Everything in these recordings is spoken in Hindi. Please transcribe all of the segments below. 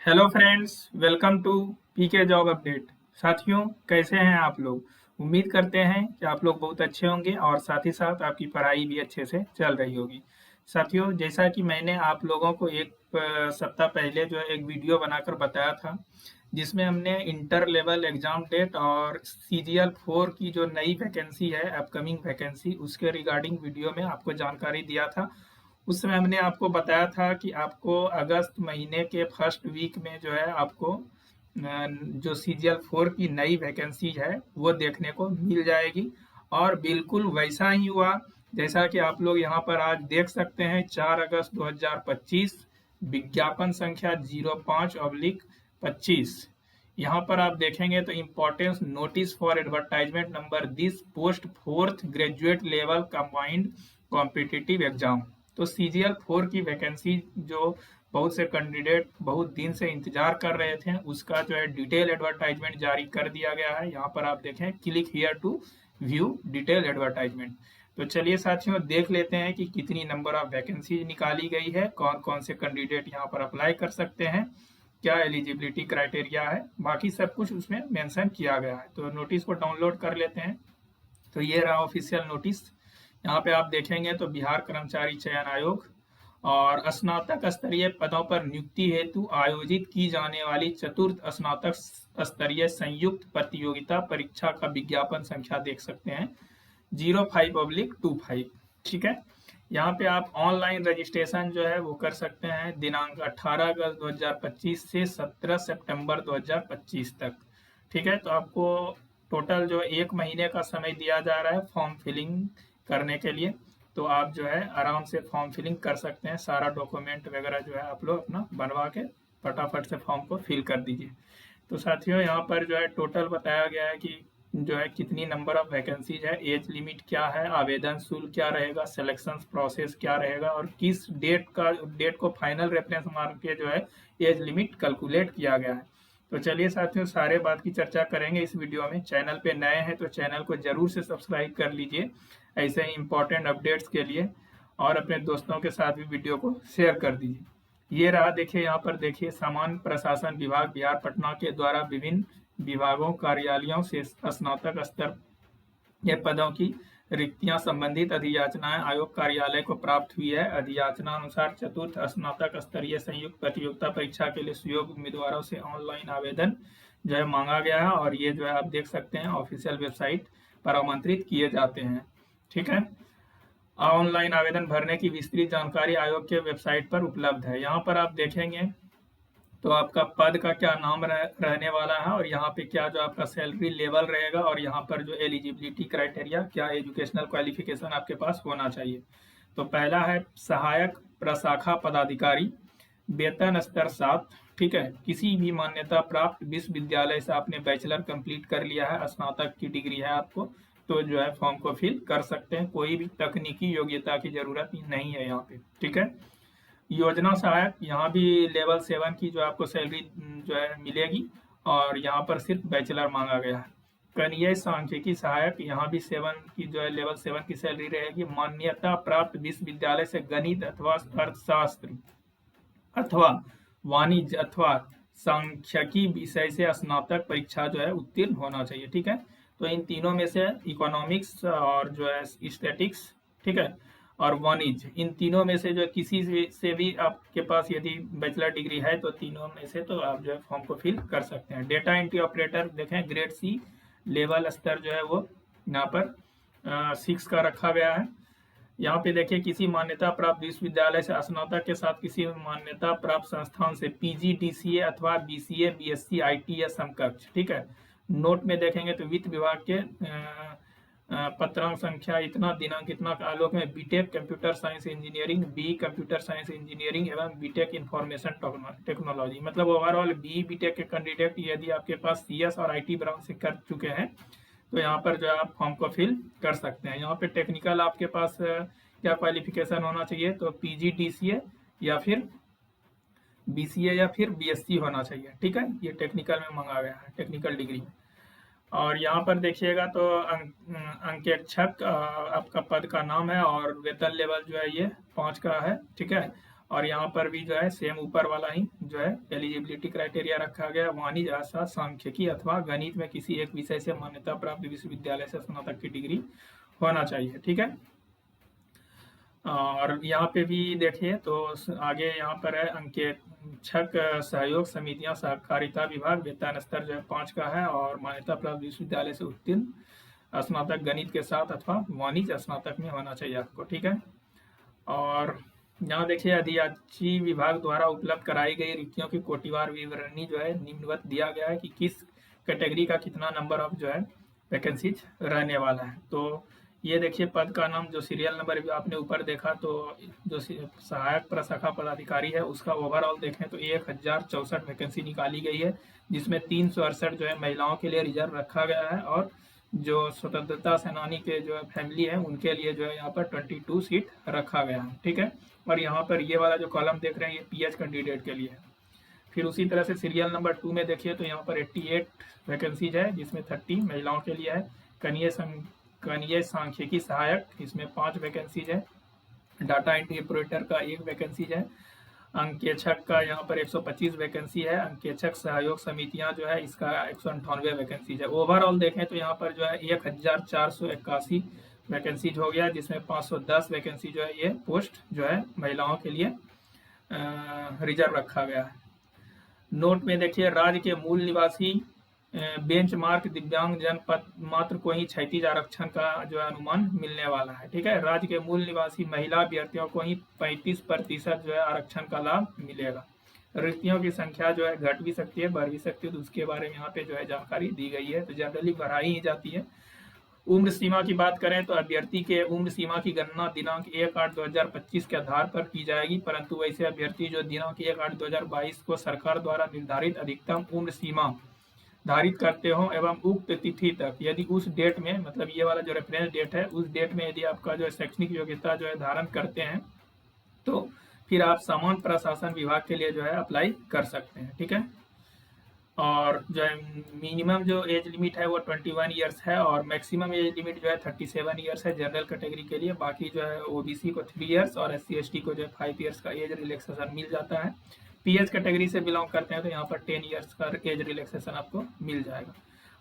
Hello friends, welcome to PK job update. साथियों, कैसे हैं आप लोग? उम्मीद करते हैं कि आप लोग बहुत अच्छे होंगे और साथ ही साथ आपकी पढ़ाई भी अच्छे से चल रही होगी। साथियों, जैसा कि मैंने आप लोगों को एक सप्ताह पहले जो है एक वीडियो बनाकर बताया था, जिसमें हमने इंटर लेवल एग्जाम डेट और सीजीएल 4 की जो नई वैकेंसी है, अपकमिंग वैकेंसी, उसके रिगार्डिंग वीडियो में आपको जानकारी दिया था। उस समय हमने आपको बताया था कि आपको अगस्त महीने के फर्स्ट वीक में जो है आपको जो सीजीएल 4 की नई वैकेंसी है वो देखने को मिल जाएगी। और बिल्कुल वैसा ही हुआ जैसा कि आप लोग यहाँ पर आज देख सकते हैं। 4 अगस्त 2025, विज्ञापन संख्या 05/25। यहाँ पर आप देखेंगे तो importance notice for advertisement number this post fourth graduate level combined competitive exam. तो सीजीएल 4 की वैकेंसी जो बहुत से कैंडिडेट बहुत दिन से इंतजार कर रहे थे, उसका जो है डिटेल एडवर्टाइजमेंट जारी कर दिया गया है। यहाँ पर आप देखें, click here to view detail advertisement. तो चलिए साथियों, देख लेते हैं कि कितनी नंबर ऑफ वैकेंसी निकाली गई है, कौन कौन से कैंडिडेट यहाँ पर अप्लाई कर सकते हैं, क्या एलिजिबिलिटी क्राइटेरिया है, बाकी सब कुछ उसमें मेंशन किया गया है। तो नोटिस को डाउनलोड कर लेते हैं। तो ये रहा ऑफिशियल नोटिस। यहाँ पे आप देखेंगे तो बिहार कर्मचारी चयन आयोग और स्नातक स्तरीय पदों पर नियुक्ति हेतु आयोजित की जाने वाली चतुर्थ स्नातक स्तरीय संयुक्त प्रतियोगिता परीक्षा का विज्ञापन संख्या देख सकते हैं, 05/25। ठीक है। यहाँ पे आप ऑनलाइन रजिस्ट्रेशन जो है वो कर सकते हैं दिनांक 18 अगस्त 2025 से 17 सितंबर 2025 तक। ठीक है। तो आपको टोटल जो 1 महीने का समय दिया जा रहा है फॉर्म फिलिंग करने के लिए। तो आप जो है आराम से फॉर्म फिलिंग कर सकते हैं। सारा डॉक्यूमेंट वगैरह जो है आप लोग अपना बनवा के फटाफट से फॉर्म को फिल कर दीजिए। तो साथियों, यहाँ पर जो है टोटल बताया गया है कि जो है कितनी नंबर ऑफ वैकेंसीज है, एज लिमिट क्या है, आवेदन शुल्क क्या रहेगा, सिलेक्शन प्रोसेस क्या रहेगा और किस डेट को फाइनल रेफरेंस मान के जो है एज लिमिट कैलकुलेट किया गया है। तो चलिए साथियों, सारे बात की चर्चा करेंगे इस वीडियो में। चैनल पे नए हैं तो चैनल को जरूर से सब्सक्राइब कर लीजिए ऐसे ही इंपॉर्टेंट अपडेट्स के लिए, और अपने दोस्तों के साथ भी वीडियो को शेयर कर दीजिए। ये रहा, देखिए यहाँ पर देखिए, सामान्य प्रशासन विभाग बिहार पटना के द्वारा विभिन्न विभागों कार्यालयों से स्नातक स्तर के पदों की रिक्तियां संबंधित अधियाचनाएं आयोग कार्यालय को प्राप्त हुई है। अधियाचना अनुसार चतुर्थ स्नातक स्तरीय संयुक्त प्रतियोगिता परीक्षा के लिए सुयोग्य उम्मीदवारों से ऑनलाइन आवेदन जो है मांगा गया है, और ये जो है आप देख सकते हैं ऑफिशियल वेबसाइट पर आमंत्रित किए जाते हैं। ठीक है। ऑनलाइन आवेदन भरने की विस्तृत जानकारी आयोग के वेबसाइट पर उपलब्ध है। यहाँ पर आप देखेंगे तो आपका पद का क्या नाम रहने वाला है, और यहाँ पे क्या जो आपका सैलरी लेवल रहेगा, और यहाँ पर जो एलिजिबिलिटी क्राइटेरिया, क्या एजुकेशनल क्वालिफिकेशन आपके पास होना चाहिए। तो पहला है सहायक प्रशाखा पदाधिकारी, वेतन स्तर 7। ठीक है। किसी भी मान्यता प्राप्त विश्वविद्यालय से आपने बैचलर कंप्लीट कर लिया है, स्नातक की डिग्री है आपको, तो जो है फॉर्म को फिल कर सकते हैं। कोई भी तकनीकी योग्यता की जरूरत नहीं है यहाँ पे। ठीक है। योजना सहायक, यहाँ भी लेवल 7 की जो आपको सैलरी जो है मिलेगी, और यहाँ पर सिर्फ बैचलर मांगा गया है। कनीय सांख्यिकी सहायक, यहाँ भी 7 की जो है लेवल 7 की सैलरी रहेगी। मान्यता प्राप्त विश्वविद्यालय से गणित अथवा अर्थशास्त्र अथवा वाणिज्य अथवा सांख्यिकी विषय से स्नातक परीक्षा जो है उत्तीर्ण होना चाहिए। ठीक है। तो इन तीनों में से इकोनॉमिक्स और जो है स्टैटिक्स, ठीक है, और वाणिज्य, इन तीनों में से जो किसी से भी आपके पास यदि बैचलर डिग्री है तो तीनों में से तो आप जो है फॉर्म को फिल कर सकते हैं। डेटा एंट्री ऑपरेटर देखें, ग्रेड सी लेवल स्तर जो है वो यहाँ पर 6 का रखा गया है। यहाँ पे देखिए, किसी मान्यता प्राप्त विश्वविद्यालय से स्नातक के साथ किसी मान्यता प्राप्त संस्थान से पीजीडीसीए अथवा बीसीए बीएससी आईटी या समकक्ष। ठीक है। नोट में देखेंगे तो वित्त विभाग के पत्रांक संख्या इतना दिनांक इतना के आलोक में BTech computer science engineering, B computer science engineering एवं बीटेक इंफॉर्मेशन टेक्नोलॉजी, मतलब ओवरऑल बी बीटेक के कैंडिडेट यदि आपके पास सीएस और आईटी ब्रांच से कर चुके हैं तो यहाँ पर जो है आप फॉर्म को फिल कर सकते हैं। यहाँ पे टेक्निकल आपके पास क्या क्वालिफिकेशन होना चाहिए, तो पीजीडीसीए या फिर बीसीए या फिर बीएससी होना चाहिए। ठीक है। ये टेक्निकल में मंगा गया है, टेक्निकल डिग्री। और यहाँ पर देखिएगा तो अंकेक्षक आपका पद का नाम है, और वेतन लेवल जो है ये 5 का है। ठीक है। और यहाँ पर भी जो है सेम ऊपर वाला ही जो है एलिजिबिलिटी क्राइटेरिया रखा गया, वाणिज्य अर्थशास्त्र सांख्यिकी अथवा गणित में किसी एक विषय से मान्यता प्राप्त विश्वविद्यालय से स्नातक की डिग्री होना चाहिए। ठीक है, और यहाँ पे भी देखिए तो आगे यहाँ पर है अंकेक्षक सहयोग समितियां, सहकारिता विभाग, वेतन स्तर जो है 5 का है और मान्यता प्राप्त विश्वविद्यालय से उत्तीर्ण स्नातक गणित के साथ अथवा वाणिज्य स्नातक में होना चाहिए आपको। ठीक है, और यहाँ देखिए अधियाची विभाग द्वारा उपलब्ध कराई गई रिक्तियों की कोटिवार विवरणी जो है निम्नवत दिया गया है कि किस कैटेगरी का कितना नंबर ऑफ जो है वैकेंसीज रहने वाला है। तो ये देखिए पद का नाम, जो सीरियल नंबर भी आपने ऊपर देखा, तो जो सहायक प्रशाखा पदाधिकारी है उसका ओवरऑल देखें तो 1064 वैकेंसी निकाली गई है, जिसमें 368 जो है महिलाओं के लिए रिजर्व रखा गया है और जो स्वतंत्रता सेनानी के जो फैमिली है उनके लिए जो है यहाँ पर 22 सीट रखा गया है। ठीक है, और यहाँ पर ये वाला जो कॉलम देख रहे हैं ये पीएच कैंडिडेट के लिए है। फिर उसी तरह से सीरियल नंबर 2 में देखिए तो यहाँ पर 88 वैकेंसीज है, जिसमें 30 महिलाओं के लिए है। कनीय सांख्यिकी सहायक, इसमें 5 वैकेंसीज है। डाटा एंट्री ऑपरेटर का 1 वैकेंसीज है। अंकेक्षक का यहाँ पर 125 वैकेंसी है। अंकेक्षक सहयोग समितियां जो है इसका 198 वैकेंसीज है। ओवरऑल देखें तो यहाँ पर जो है 1481 वैकेंसीज हो गया, जिसमें 510 वैकेंसी जो है ये पोस्ट जो है महिलाओं के लिए रिजर्व रखा गया है। नोट में देखिए राज्य के मूल निवासी बेंचमार्क दिव्यांग जन पद मात्र को ही 36 आरक्षण का जो है अनुमान मिलने वाला है। ठीक है, राज्य के मूल निवासी महिला अभ्यर्थियों को ही 35% जो है आरक्षण का लाभ मिलेगा। रिक्तियों की संख्या जो है घट भी सकती है, बढ़ भी सकती है, तो उसके बारे में यहाँ पे जो है जानकारी दी गई है। तो जनरली बढ़ाई ही जाती है। उम्र सीमा की बात करें तो अभ्यर्थी के उम्र सीमा की गणना दिनांक 1/8/2025 के आधार पर की जाएगी, परंतु वैसे अभ्यर्थी जो दिनांक 1/8/2022 को सरकार द्वारा निर्धारित अधिकतम उम्र सीमा धारित करते हो एवं उक्त तिथि तक यदि उस डेट में, मतलब ये वाला जो रेफरेंस डेट है उस डेट में यदि आपका जो है शैक्षणिक योग्यता जो है धारण करते हैं तो फिर आप सामान्य प्रशासन विभाग के लिए जो है अप्लाई कर सकते हैं। ठीक है, और जो है मिनिमम जो एज लिमिट है वो 21 ईयर्स है और मैक्सिमम एज लिमिट जो है 37 ईयर्स है जनरल कैटेगरी के लिए। बाकी जो है ओबीसी को 3 ईयर्स और SC/ST को जो है 5 ईयर्स का एज रिलैक्सेशन मिल जाता है। पीएच कैटेगरी से बिलोंग करते हैं तो यहाँ पर 10 ईयर्स का एज रिलैक्सेशन आपको मिल जाएगा।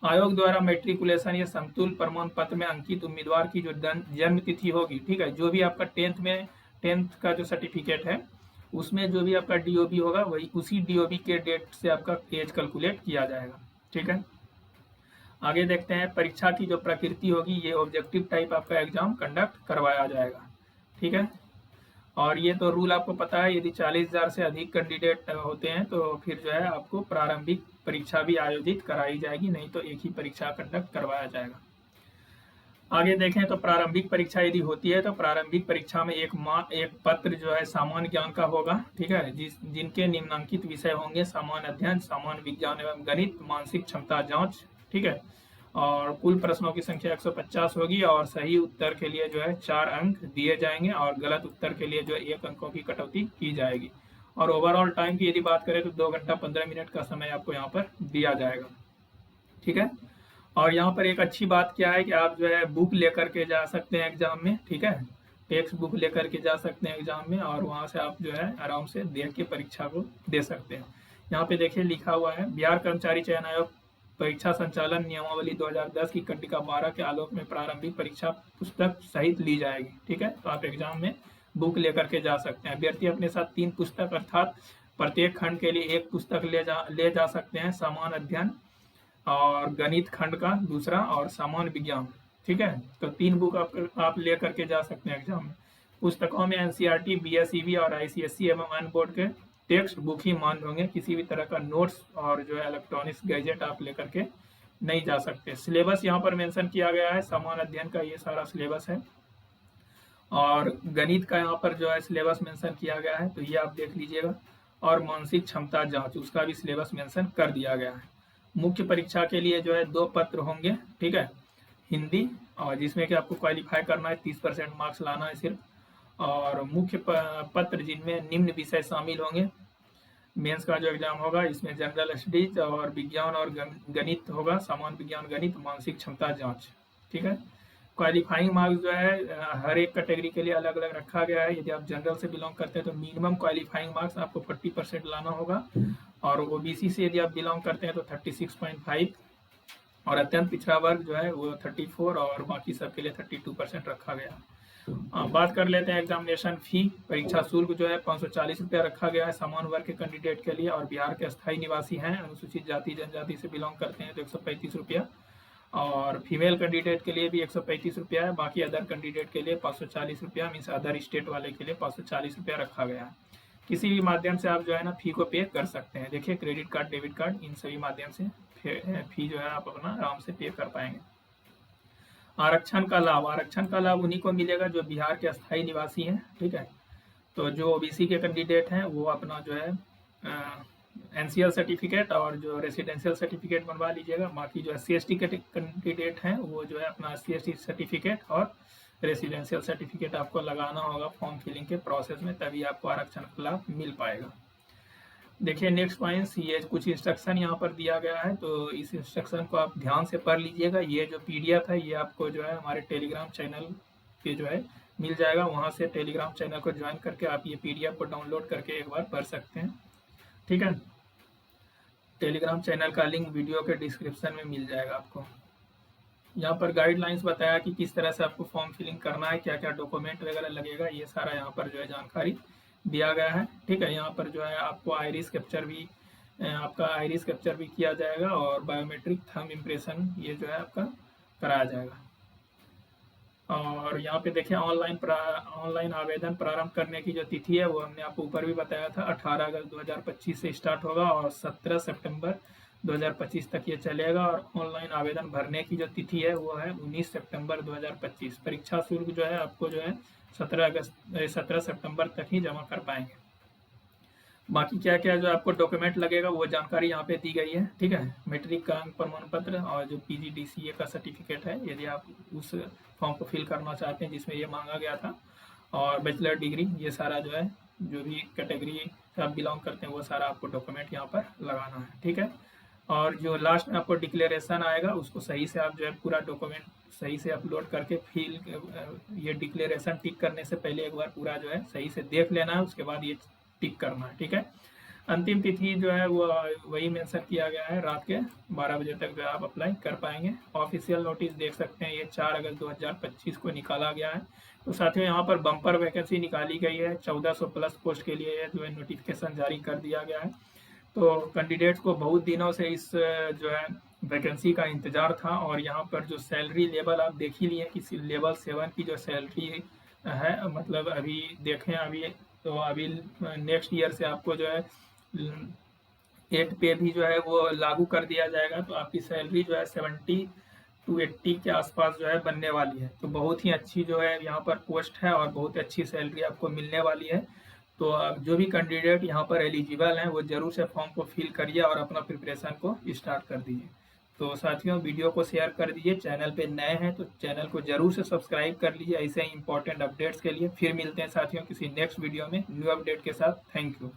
आयोग द्वारा मैट्रिकुलेशन या समतुल्य प्रमाण पत्र में अंकित उम्मीदवार की जो जन्म तिथि होगी, ठीक है, जो भी आपका 10th का जो सर्टिफिकेट है उसमें जो भी आपका डीओबी होगा वही उसी डीओबी के डेट से आपका एज कैलकुलेट किया जाएगा। ठीक है, आगे देखते हैं परीक्षा की जो प्रकृति होगी, ये ऑब्जेक्टिव टाइप आपका एग्जाम कंडक्ट करवाया जाएगा। ठीक है, और ये तो रूल आपको पता है, यदि 40,000 से अधिक कैंडिडेट होते हैं तो फिर जो है आपको प्रारंभिक परीक्षा भी आयोजित कराई जाएगी, नहीं तो एक ही परीक्षा कंडक्ट करवाया जाएगा। आगे देखें तो प्रारंभिक परीक्षा यदि होती है तो प्रारंभिक परीक्षा में एक पत्र जो है सामान्य ज्ञान का होगा। ठीक है, जिनके निम्नलिखित विषय होंगे सामान्य अध्ययन, सामान्य विज्ञान एवं गणित, मानसिक क्षमता जांच। ठीक है, और कुल प्रश्नों की संख्या 150 होगी और सही उत्तर के लिए जो है 4 अंक दिए जाएंगे और गलत उत्तर के लिए जो है 1 अंकों की कटौती की जाएगी। और ओवरऑल टाइम की यदि बात करें तो 2 घंटा 15 मिनट का समय आपको यहाँ पर दिया जाएगा। ठीक है, और यहाँ पर एक अच्छी बात क्या है कि आप जो है बुक लेकर के जा सकते हैं एग्जाम में। ठीक है, टेक्स्ट बुक लेकर के जा सकते हैं एग्जाम में और वहाँ से आप जो है आराम से देख के परीक्षा को दे सकते हैं। यहाँ पे देखिए लिखा हुआ है बिहार कर्मचारी चयन आयोग परीक्षा संचालन नियमावली 2010 की कंडिका 12 के आलोक में प्रारंभिक परीक्षा पुस्तक सहित ली जाएगी। ठीक है, तो आप एग्जाम में बुक लेकर के जा सकते हैं। अभ्यर्थी अपने साथ 3 पुस्तक अर्थात प्रत्येक खंड के लिए 1 पुस्तक ले जा सकते हैं, सामान्य अध्ययन और गणित खंड का दूसरा और सामान्य विज्ञान। ठीक है, तो 3 बुक आप ले करके जा सकते हैं एग्जाम में। पुस्तकों में एनसीईआरटी, बीएसईबी और आईसीएसई एवं अन्य बोर्ड के टेक्स्ट बुक ही मान्य होंगे, किसी भी तरह का नोट्स और जो है इलेक्ट्रॉनिक्स गैजेट आप लेकर के नहीं जा सकते। सिलेबस यहाँ पर मेंशन किया गया है, सामान्य अध्ययन का ये सारा सिलेबस है और गणित का यहाँ पर जो है सिलेबस मेंशन किया गया है, तो ये आप देख लीजिएगा। और मानसिक क्षमता जांच उसका भी सिलेबस मेंशन कर दिया गया है। मुख्य परीक्षा के लिए जो है 2 पत्र होंगे। ठीक है, हिंदी और जिसमें कि आपको क्वालिफाई करना है, 30% मार्क्स लाना है सिर्फ, और मुख्य पत्र जिनमें निम्न विषय शामिल होंगे। मेंस का जो एग्जाम होगा इसमें जनरल स्टडीज और विज्ञान और गणित होगा, सामान्य विज्ञान गणित, मानसिक क्षमता जांच। ठीक है, क्वालिफाइंग मार्क्स जो है हर एक कैटेगरी के लिए अलग अलग रखा गया है। यदि आप जनरल से बिलोंग करते हैं तो मिनिमम क्वालिफाइंग मार्क्स आपको 40% लाना होगा, और ओबीसी से यदि आप बिलोंग करते हैं तो 36.5, और अत्यंत पिछड़ा वर्ग जो है वो 34, और बाकी सबके लिए 32% रखा गया। बात कर लेते हैं एग्जामिनेशन फी। परीक्षा शुल्क जो है 540 रुपया रखा गया है सामान्य वर्ग के कैंडिडेट के लिए, और बिहार के अस्थायी निवासी हैं, अनुसूचित जाति जनजाति से बिलोंग करते हैं तो 135 रुपया, और फीमेल कैंडिडेट के लिए भी 135 रुपया है। बाकी अदर कैंडिडेट के लिए 540 रुपया, मीन्स अदर स्टेट वाले के लिए 540 रुपया रखा गया है। किसी भी माध्यम से आप जो है ना फी को पे कर सकते हैं। देखिए क्रेडिट कार्ड, डेबिट कार्ड, इन सभी माध्यम से फी जो है आप अपना आराम से पे कर पाएंगे। आरक्षण का लाभ उन्हीं को मिलेगा जो बिहार के अस्थायी निवासी हैं, ठीक है। तो जो ओबीसी के कैंडिडेट हैं वो अपना जो है एनसीएल सर्टिफिकेट और जो रेसिडेंशियल सर्टिफिकेट बनवा लीजिएगा। बाकी जो SC/ST के कैंडिडेट हैं वो जो है अपना SC/ST सर्टिफिकेट और रेसिडेंशियल सर्टिफिकेट आपको लगाना होगा फॉर्म फिलिंग के प्रोसेस में, तभी आपको आरक्षण का लाभ मिल पाएगा। देखिए नेक्स्ट पॉइंट, ये कुछ इंस्ट्रक्शन यहाँ पर दिया गया है, तो इस इंस्ट्रक्शन को आप ध्यान से पढ़ लीजिएगा। ये जो PDF है ये आपको जो है हमारे टेलीग्राम चैनल पे जो है मिल जाएगा, वहाँ से टेलीग्राम चैनल को ज्वाइन करके आप ये PDF को डाउनलोड करके एक बार पढ़ सकते हैं, ठीक है। टेलीग्राम चैनल का लिंक वीडियो के डिस्क्रिप्शन में मिल जाएगा आपको। यहाँ पर गाइडलाइंस बताया कि किस तरह से आपको फॉर्म फिलिंग करना है, क्या क्या डॉक्यूमेंट वगैरह लगेगा, ये सारा यहाँ पर जो है जानकारी दिया गया है, ठीक है। यहाँ पर जो है आपको आइरिस कैप्चर भी किया जाएगा, और बायोमेट्रिक थंब इम्प्रेशन ये जो है आपका कराया जाएगा। और यहाँ पे देखिए ऑनलाइन आवेदन प्रारंभ करने की जो तिथि है वो हमने आपको ऊपर भी बताया था, 18 अगस्त 2025 से स्टार्ट होगा और 17 सितंबर 2025 तक ये चलेगा। और ऑनलाइन आवेदन भरने की जो तिथि है वो है 19 सितंबर 2025। परीक्षा शुल्क जो है आपको जो है 17 सितंबर तक ही जमा कर पाएंगे। बाकी क्या क्या जो आपको डॉक्यूमेंट लगेगा वो जानकारी यहाँ पे दी गई है, ठीक है। मैट्रिक का अंक प्रमाण पत्र और जो PGDCA का सर्टिफिकेट है यदि आप उस फॉर्म को फिल करना चाहते हैं जिसमें ये मांगा गया था, और बैचलर डिग्री, ये सारा जो है जो भी कैटेगरी से आप बिलोंग करते हैं वो सारा आपको डॉक्यूमेंट यहाँ पर लगाना है, ठीक है। और जो लास्ट में आपको डिक्लेरेशन आएगा उसको सही से आप जो है पूरा डॉक्यूमेंट सही से अपलोड करके ये डिक्लेरेशन टिक करने से पहले एक बार पूरा जो है सही से देख लेना है, उसके बाद ये टिक करना है, ठीक है। अंतिम तिथि जो है वो वही मेंशन किया गया है, रात के 12 बजे तक जो है आप अप्लाई कर पाएंगे। ऑफिशियल नोटिस देख सकते हैं, ये 4 अगस्त 2025 को निकाला गया है। तो साथियों यहाँ पर बम्पर वैकेंसी निकाली गई है, 1400 प्लस पोस्ट के लिए जो है नोटिफिकेशन जारी कर दिया गया है। तो कैंडिडेट्स को बहुत दिनों से इस जो है वैकेंसी का इंतजार था, और यहाँ पर जो सैलरी लेवल आप देख ही लिए कि लेवल 7 की जो सैलरी है, मतलब अभी देखें तो अभी नेक्स्ट ईयर से आपको जो है 8 पे भी जो है वो लागू कर दिया जाएगा, तो आपकी सैलरी जो है 70 to 80 के आसपास जो है बनने वाली है। तो बहुत ही अच्छी जो है यहाँ पर पोस्ट है और बहुत अच्छी सैलरी आपको मिलने वाली है। तो जो भी कैंडिडेट यहाँ पर एलिजिबल हैं वो जरूर से फॉर्म को फिल करिए और अपना प्रिपरेशन को स्टार्ट कर दीजिए। तो साथियों वीडियो को शेयर कर दीजिए, चैनल पे नए हैं तो चैनल को जरूर से सब्सक्राइब कर लीजिए ऐसे ही इंपॉर्टेंट अपडेट्स के लिए। फिर मिलते हैं साथियों किसी नेक्स्ट वीडियो में न्यू अपडेट के साथ। Thank you.